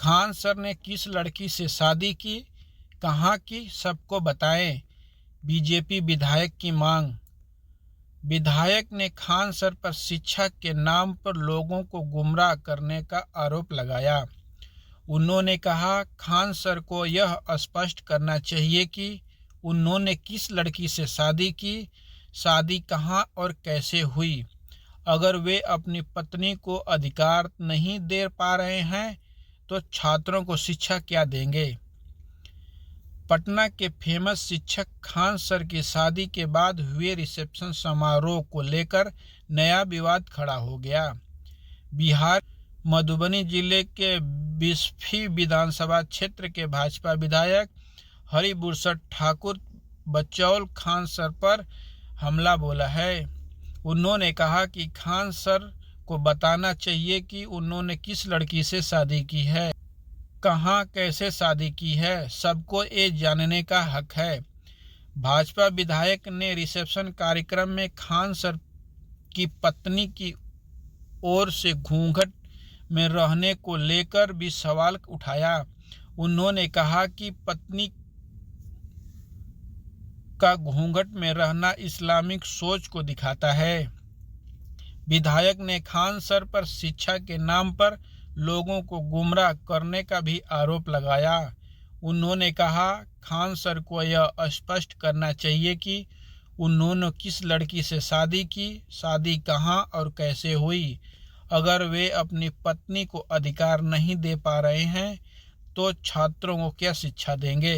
Khan sir ने किस लड़की से शादी की, कहाँ की, सबको बताएं। बीजेपी विधायक की मांग। विधायक ने खान सर पर शिक्षा के नाम पर लोगों को गुमराह करने का आरोप लगाया। उन्होंने कहा, खान सर को यह स्पष्ट करना चाहिए कि उन्होंने किस लड़की से शादी की, शादी कहाँ और कैसे हुई। अगर वे अपनी पत्नी को अधिकार नहीं दे पा रहे हैं तो छात्रों को शिक्षा क्या देंगे। पटना के फेमस शिक्षक खान सर की शादी के बाद हुए रिसेप्शन समारोह को लेकर नया विवाद खड़ा हो गया। बिहार मधुबनी जिले के बिस्फी विधानसभा क्षेत्र के भाजपा विधायक हरिभूषण ठाकुर बचौल खान सर पर हमला बोला है। उन्होंने कहा कि खान सर को बताना चाहिए कि उन्होंने किस लड़की से शादी की है, कहाँ कैसे शादी की है, सबको ये जानने का हक है। भाजपा विधायक ने रिसेप्शन कार्यक्रम में खान सर की पत्नी की ओर से घूंघट में रहने को लेकर भी सवाल उठाया। उन्होंने कहा कि पत्नी का घूंघट में रहना इस्लामिक सोच को दिखाता है। विधायक ने खान सर पर शिक्षा के नाम पर लोगों को गुमराह करने का भी आरोप लगाया। उन्होंने कहा, खान सर को यह स्पष्ट करना चाहिए कि उन्होंने किस लड़की से शादी की, शादी कहाँ और कैसे हुई। अगर वे अपनी पत्नी को अधिकार नहीं दे पा रहे हैं तो छात्रों को क्या शिक्षा देंगे।